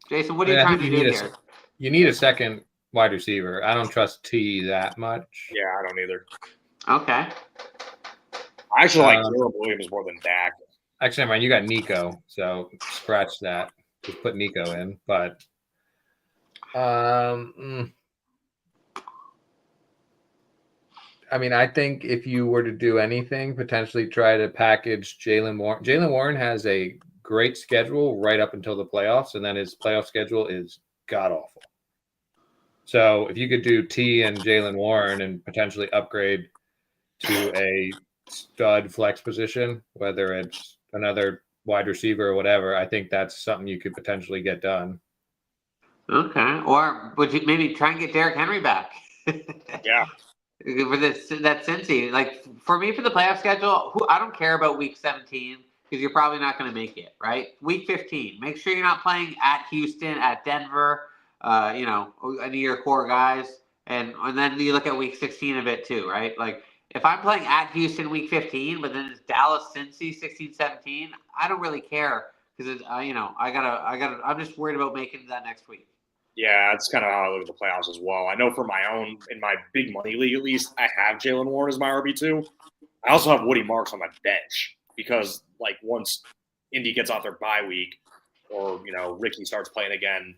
Jason, what are you trying to do here? You need a second wide receiver. I don't trust T that much. Yeah, I don't either. Okay. I actually like Caleb Williams more than Dak. Actually, never mind. You got Nico, so scratch that. Just put Nico in. But I think if you were to do anything, potentially try to package Jaylen Warren. Jaylen Warren has a great schedule right up until the playoffs, and then his playoff schedule is god-awful. So if you could do T and Jaylen Warren and potentially upgrade to a stud flex position, whether it's another wide receiver or whatever, I think that's something you could potentially get done. Okay. Or would you maybe try and get Derrick Henry back? Yeah. For that Cincy. Like, for me, for the playoff schedule, I don't care about week 17 because you're probably not going to make it, right? Week 15, make sure you're not playing at Houston, at Denver, any of your core guys. And then you look at week 16 a bit too, right? Like, if I'm playing at Houston week 15, but then it's Dallas, Cincy 16, 17, I don't really care because I'm just worried about making that next week. Yeah, that's kind of how I look at the playoffs as well. I know for my own, in my big money league at least, I have Jaylen Warren as my RB2. I also have Woody Marks on my bench because, like, once Indy gets off their bye week or, Ricky starts playing again,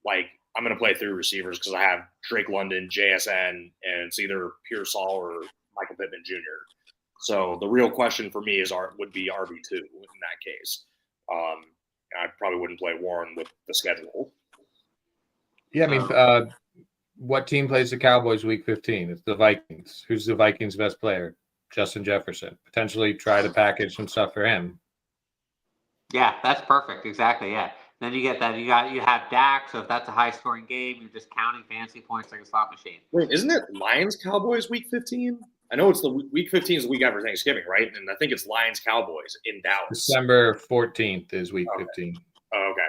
like, I'm going to play through receivers because I have Drake London, JSN, and it's either Pearsall or Michael Pittman Jr. So the real question for me would be RB2 in that case. I probably wouldn't play Warren with the schedule. Yeah, what team plays the Cowboys week 15? It's the Vikings. Who's the Vikings' best player? Justin Jefferson. Potentially try to package some stuff for him. Yeah, that's perfect. Exactly, yeah. Then you get that. You have Dak, so if that's a high-scoring game, you're just counting fantasy points like a slot machine. Wait, isn't it Lions-Cowboys week 15? I know it's the week 15 is the week after Thanksgiving, right? And I think it's Lions-Cowboys in Dallas. December 14th is week 15. Oh, okay.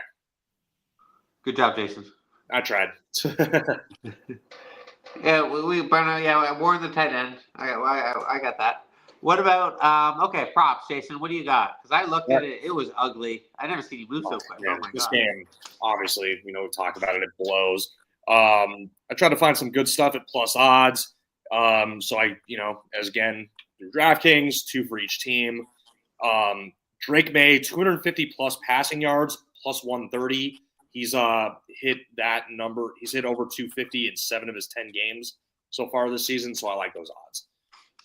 Good job, Jason. I tried. Yeah, Warren the tight end. I got that. What about props, Jason? What do you got? Because I looked at it, it was ugly. I never seen you move so quick. Yeah, this game, obviously, we talked about it. It blows. I tried to find some good stuff at plus odds. So I, as again, through DraftKings, 2 for each team. Drake May, 250 plus passing yards, plus 130. He's hit that number. He's hit over 250 in 7 of his 10 games so far this season. So I like those odds.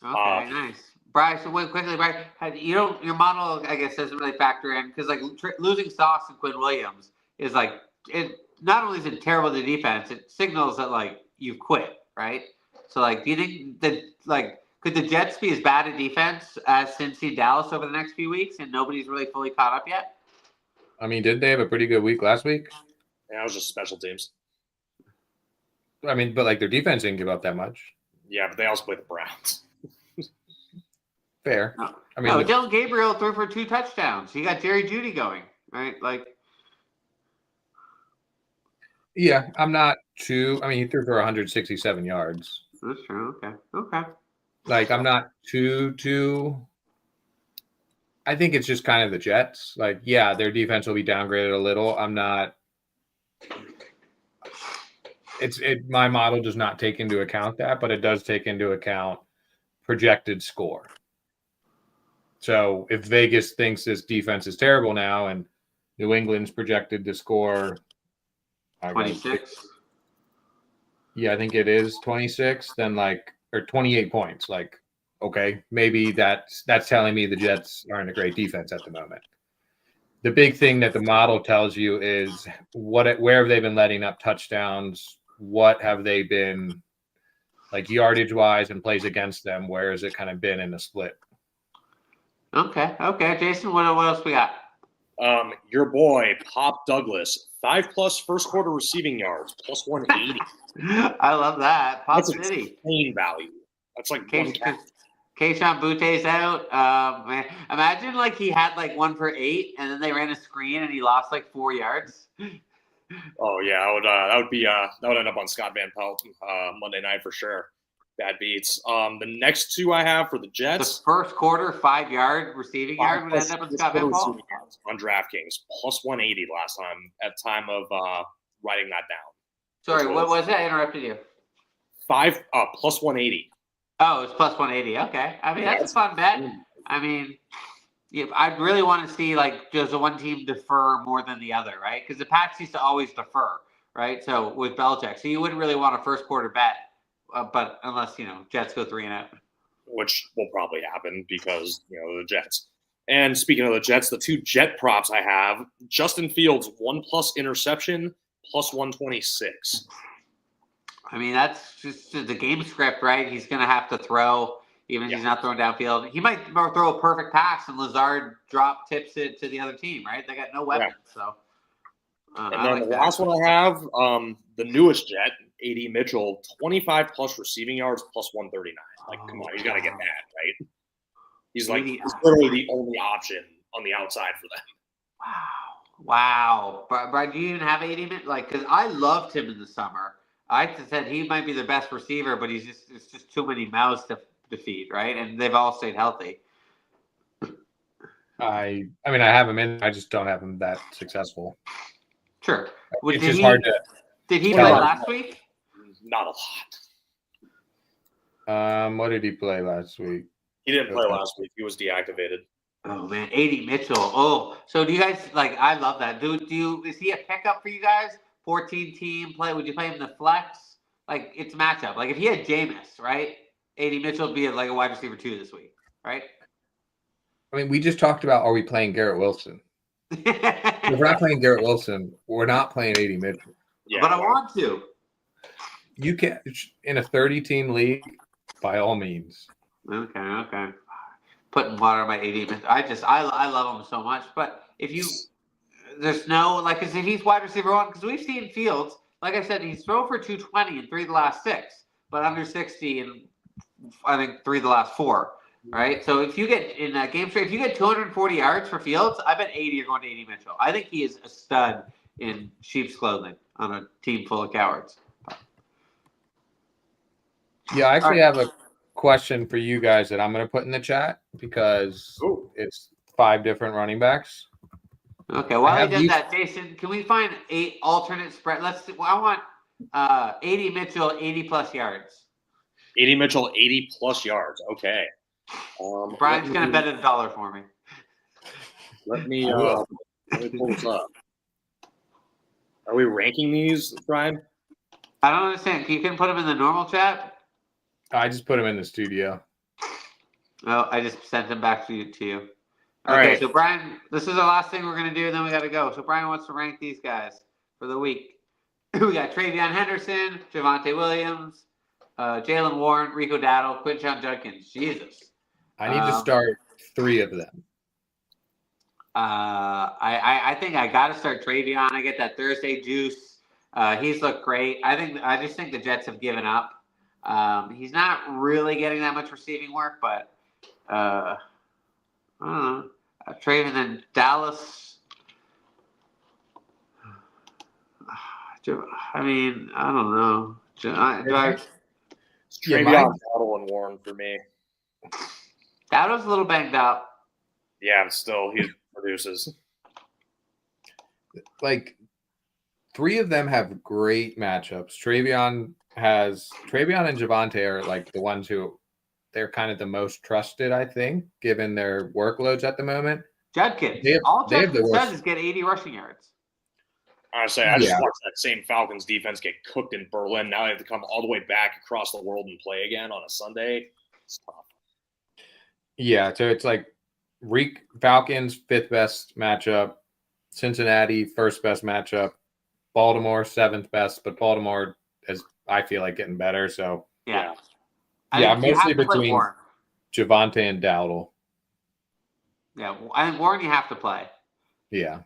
Okay, nice. Bryce, wait quickly, Bryce. Your model, I guess, doesn't really factor in because losing Sauce and Quinn Williams is it. Not only is it terrible to defense, it signals that you've quit, right? So do you think that could the Jets be as bad a defense as Cincy, Dallas over the next few weeks, and nobody's really fully caught up yet? I mean, didn't they have a pretty good week last week? Yeah, it was just special teams. I mean, but their defense didn't give up that much. Yeah, but they also played the Browns. Fair. No. Dylan Gabriel threw for 2 touchdowns. You got Jerry Jeudy going, right? Yeah, I'm not too. I mean, he threw for 167 yards. That's true. Okay. I'm not too. I think it's just kind of the Jets. Their defense will be downgraded a little. I'm not. My model does not take into account that, but it does take into account projected score. So if Vegas thinks this defense is terrible now and New England's projected to score 26. Yeah, I think it is 26, then or 28 points. Okay, maybe that's telling me the Jets aren't a great defense at the moment. The big thing that the model tells you is where have they been letting up touchdowns? What have they been yardage wise and plays against them? Where has it kind of been in the split? Okay. Jason, what else we got? Your boy, Pop Douglas, 5+ first quarter receiving yards, plus 180. I love that. Pop That's City. insane value. That's like one catch. Keyshawn Butte's out. Man, imagine like he had like 1 for 8, and then they ran a screen and he lost like 4 yards. Oh yeah, that would end up on Scott Van Pelt Monday night for sure. Bad beats. The next two I have for the Jets. The first quarter 5-yard receiving yard would end up on Scott Van Pelt on DraftKings, plus 180 last time at time of writing that down. Sorry, what was that? I interrupted you. Plus 180. Oh, it's plus 180. Okay. I mean, that's a fun bet. I mean, I'd really want to see, like, does the one team defer more than the other, right? Because the Pats used to always defer, right? So with Belichick. So you wouldn't really want a first quarter bet, but unless, Jets go 3-0. Which will probably happen because, the Jets. And speaking of the Jets, the two Jet props I have, Justin Fields, 1+ interception, plus 126. I mean, that's just the game script, right? He's going to have to throw, even if he's not throwing downfield. He might throw a perfect pass, and Lazard tips it to the other team, right? They got no weapons, so. And then the last one I have, the newest Jet, A.D. Mitchell, 25+ receiving yards, plus 139. Like, come on, he's got to get that, right? He's literally the only option on the outside for them. Wow. But do you even have A.D. Mitchell? Like, because I loved him in the summer. I said he might be the best receiver, but it's just too many mouths to feed, right? And they've all stayed healthy. I mean, I have him in. I just don't have him that successful. Sure. It's just hard to. Did he play last week? Not a lot. What did he play last week? He didn't play last week. He was deactivated. Oh man, A.D. Mitchell. Oh, so do you guys like? I love that. Is he a pickup for you guys? 14-team play. Would you play him in the flex? Like, it's matchup. Like, if he had Jameis, right? A.D. Mitchell would be like a wide receiver 2 this week, right? I mean, we just talked about, are we playing Garrett Wilson? If we're not playing Garrett Wilson, we're not playing A.D. Mitchell. Yeah, but I want to. You can, in a 30-team league, by all means. Okay. Putting water on my A.D. Mitchell. I love him so much. But there's no, like, because if he's wide receiver 1, because we've seen Fields, like I said, he's thrown for 220 in 3 of the last 6, but under 60 in, I think, 3 of the last 4, right? So if you get, in a game straight, if you get 240 yards for Fields, I bet 80 are going to A.D. Mitchell. I think he is a stud in sheep's clothing on a team full of cowards. Yeah, I actually have a question for you guys that I'm going to put in the chat because it's 5 different running backs. Okay, while he does that, Jason, can we find 8 alternate spread? I want A.D. Mitchell 80+ yards. A.D. Mitchell 80+ yards. Okay. Brian's gonna bet $1 for me. Let me pull this up. Are we ranking these, Brian? I don't understand. You can put them in the normal chat. I just put them in the studio. Oh, I just sent them back to you. All okay, right. So Brian, this is the last thing we're going to do, and then we got to go. So Brian wants to rank these guys for the week. We got Travion Henderson, Javonte Williams, Jalen Warren, Rico Dowdle, Quinshon Judkins. Jesus. I need to start 3 of them. I think I got to start Travion. I get that Thursday juice. He's looked great. I just think the Jets have given up. He's not really getting that much receiving work, but I don't know. Travion and Dallas. I mean, I don't know. Travion, Dowdle, and Warren for me. Dowdle's a little banged up. Yeah, but still, he produces. Like, 3 of them have great matchups. Travion and Javonte are like the ones who they're kind of the most trusted, I think, given their workloads at the moment. Judkins. All Judkins does is get 80 rushing yards. I just watched that same Falcons defense get cooked in Berlin. Now they have to come all the way back across the world and play again on a Sunday. It's tough. Yeah, so it's like Falcons 5th best matchup, Cincinnati 1st best matchup, Baltimore 7th best, but Baltimore is, I feel like, getting better. So yeah, mostly between Javonte and Dowdle. Yeah, I think Warren you have to play. Yeah.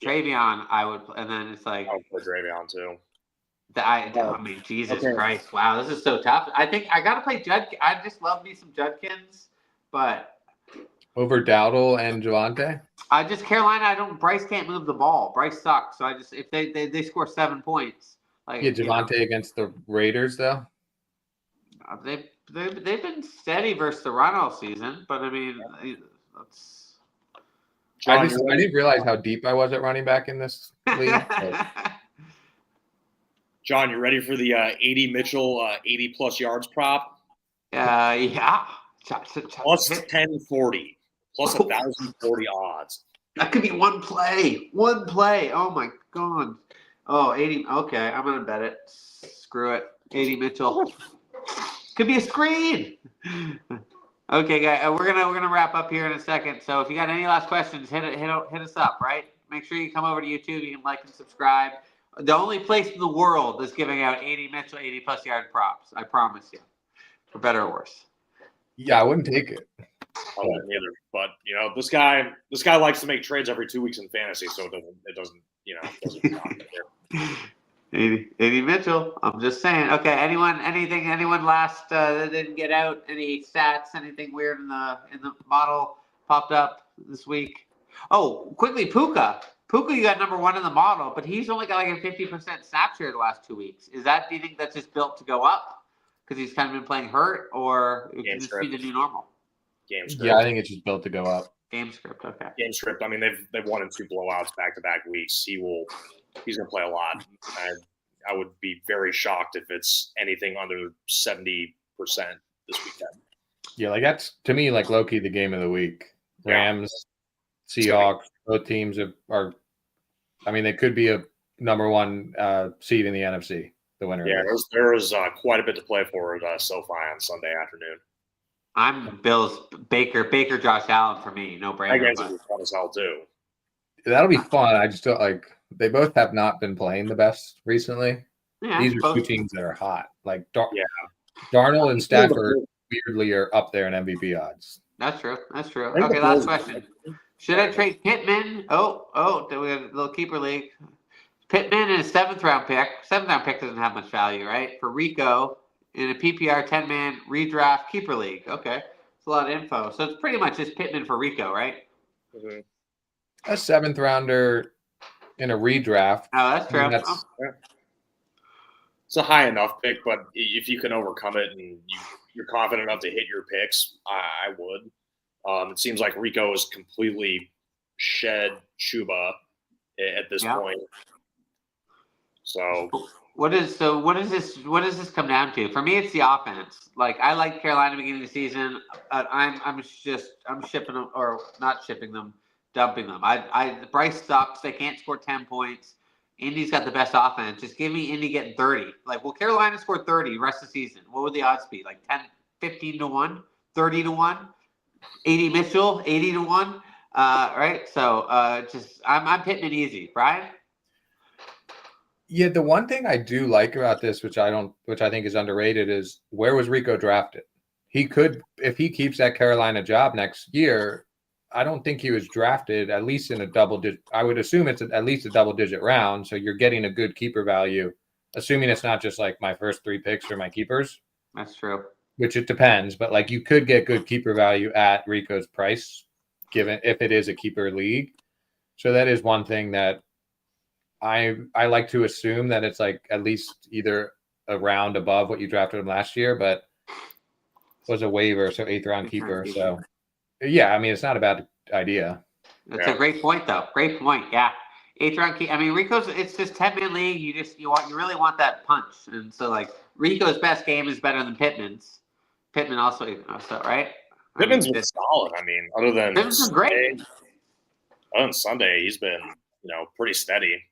Travion, I would, and then it's like I would put Travion too. I mean, Jesus Christ! Wow, this is so tough. I think I gotta play Jud. I just love me some Judkins, but over Dowdle and Javante. Carolina. Bryce can't move the ball. Bryce sucks. So I just if they score 7 points, like Javante against the Raiders though. They've been steady versus the run all season, but I mean, that's. I didn't realize how deep I was at running back in this league. John, you ready for the 80 Mitchell 80 plus yards prop? Yeah. Plus 1040, plus 1,040 odds. That could be one play. One play. Oh my God. Oh, 80. Okay, I'm gonna bet it. Screw it. 80 Mitchell. Could be a screen. Okay, guys, we're gonna wrap up here in a second. So if you got any last questions, hit us up. Right. Make sure you come over to YouTube. You can like and subscribe. The only place in the world that's giving out 80 Mitchell 80 plus yard props. I promise you, for better or worse. Yeah, I wouldn't take it. I wouldn't either. But this guy likes to make trades every 2 weeks in fantasy, so it doesn't 80 Mitchell. I'm just saying. Okay. Anyone last that didn't get out? Any stats? Anything weird in the model popped up this week? Oh, quickly, Puka. You got number 1 in the model, but he's only got like a 50% snap share the last 2 weeks. Do you think that's just built to go up because he's kind of been playing hurt, or it can just be the new normal? Game script. Yeah, I think it's just built to go up. Game script. Okay. Game script. I mean, they've won in 2 blowouts back-to-back weeks. He's going to play a lot. I would be very shocked if it's anything under 70% this weekend. Yeah, like that's to me like low-key the game of the week. Rams, Seahawks, both teams are. I mean, they could be a number 1 seed in the NFC. The winner. Yeah, there is quite a bit to play for at SoFi on Sunday afternoon. I'm Bills Baker Josh Allen for me. No brainer. I guess it was fun as hell too. That'll be fun. I just don't like. They both have not been playing the best recently. Yeah, these are 2 teams that are hot. Like Darnold and Stafford weirdly are up there in MVP odds. That's true. Okay, last question. Should I trade Pittman? Oh, we have a little keeper league. Pittman is a 7th round pick. 7th round pick doesn't have much value, right? For Rico in a PPR 10-man redraft keeper league. Okay, it's a lot of info. So it's pretty much just Pittman for Rico, right? Mm-hmm. A 7th rounder in a redraft. Oh, that's true. It's a high enough pick, but if you can overcome it and you're confident enough to hit your picks, I would. It seems like Rico is completely shed Chuba at this point. So what does this come down to? For me, it's the offense. Like I like Carolina beginning of the season. I'm shipping them or not shipping them, dumping them. Bryce sucks. They can't score 10 points. Indy's got the best offense. Just give me Indy getting 30. Like, will Carolina score 30 rest of the season? What would the odds be? Like 10, 15 to 1, 30 to 1, 80 Mitchell, 80 to 1. Right. So I'm hitting it easy. Brian? Yeah, the one thing I do like about this, which I think is underrated, is where was Rico drafted? He could, if he keeps that Carolina job next year, I don't think he was drafted at least in a double digit. I would assume it's at least a double digit round. So you're getting a good keeper value, assuming it's not just like my first 3 picks or my keepers. That's true. Which it depends, but like you could get good keeper value at Rico's price, given if it is a keeper league. So that is one thing that I like to assume that it's like at least either a round above what you drafted him last year, but it was a waiver, so 8th round keeper. So yeah, I mean it's not a bad idea. That's a great point, though. Great point. Yeah, 8th round keeper. I mean Rico's. It's just 10-man league. You really want that punch, and so like Rico's best game is better than Pittman's. Pittman also right. Pittman's been solid. I mean, other than Pittman's been great. Other than Sunday, he's been pretty steady.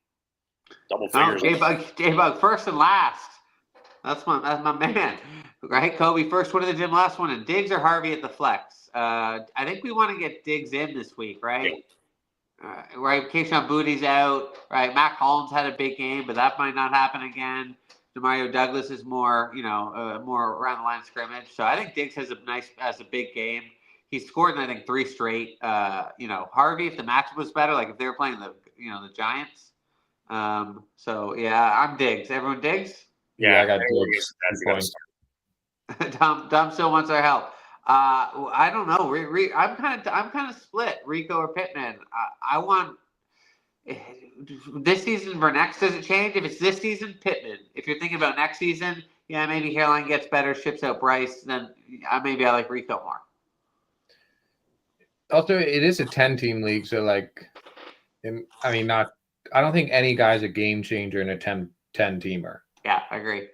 Double figures. J-Bug first and last. That's my man. Right, Kobe first one in the gym, last one. And Diggs or Harvey at the flex. I think we want to get Diggs in this week, right? Yeah. Right, Keyshawn Booty's out. Right, Matt Collins had a big game, but that might not happen again. Demario Douglas is more, more around the line of scrimmage. So I think Diggs has a big game. he scored in, I think, 3 straight. Harvey, if the matchup was better, like if they were playing the Giants. So yeah, I'm Diggs. Everyone Diggs? Yeah, I got Diggs. That's points. Dom still wants our help. I don't know. I'm kind of split. Rico or Pittman. I want this season for next. Does it change? If it's this season, Pittman. If you're thinking about next season, yeah, maybe Hairline gets better, ships out Bryce. Then maybe I like Rico more. Also, it is a 10-team league, so like, I don't think any guy's a game changer in a 10-teamer. Yeah, I agree.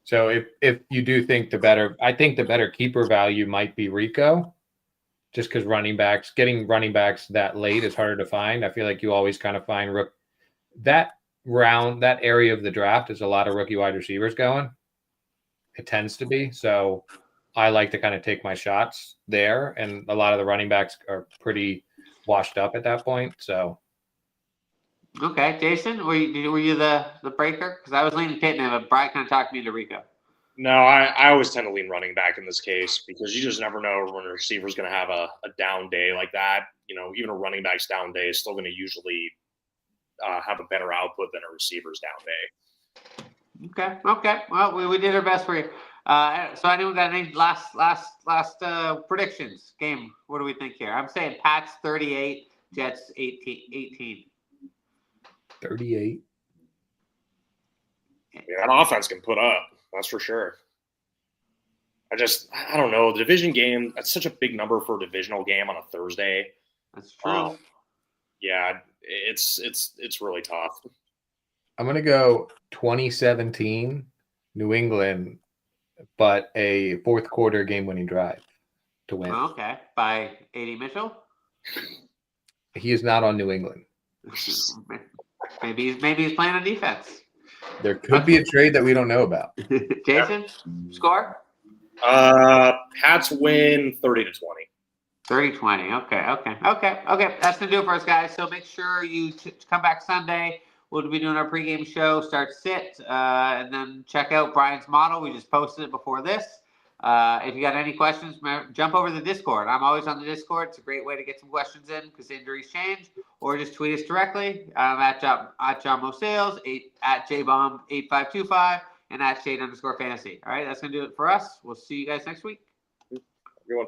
So if you do think I think the better keeper value might be Rico, just because getting running backs that late is harder to find. I feel like you always kind of find that area of the draft is a lot of rookie wide receivers going. It tends to be. So I like to kind of take my shots there, and a lot of the running backs are pretty washed up at that point. So. Okay, Jason, were you the breaker? Because I was leaning Pittman, but Brian kind of talked me into Rico. No, I always tend to lean running back in this case because you just never know when a receiver's going to have a down day like that. Even a running back's down day is still going to usually have a better output than a receiver's down day. Okay. Well, we did our best for you. So anyone got any last predictions? Game, what do we think here? I'm saying Pats 38, Jets 18. 38. Yeah, that offense can put up. That's for sure. I don't know. The division game, that's such a big number for a divisional game on a Thursday. That's true. Yeah, it's really tough. I'm going to go 2017 New England, but a fourth quarter game-winning drive to win. Okay. By A.D. Mitchell? He is not on New England. Maybe he's playing on defense. There could be a trade that we don't know about. Jason, score? Pats win 30-20. 30-20. Okay. That's going to do it for us, guys. So make sure you come back Sunday. We'll be doing our pregame show, start sit, and then check out Brian's model. We just posted it before this. If you got any questions, jump over to the Discord. I'm always on the Discord. It's a great way to get some questions in because injuries change. Or just tweet us directly. I'm at John Mosales, at JBomb8525, and at Shade_Fantasy. All right, that's going to do it for us. We'll see you guys next week. Good one.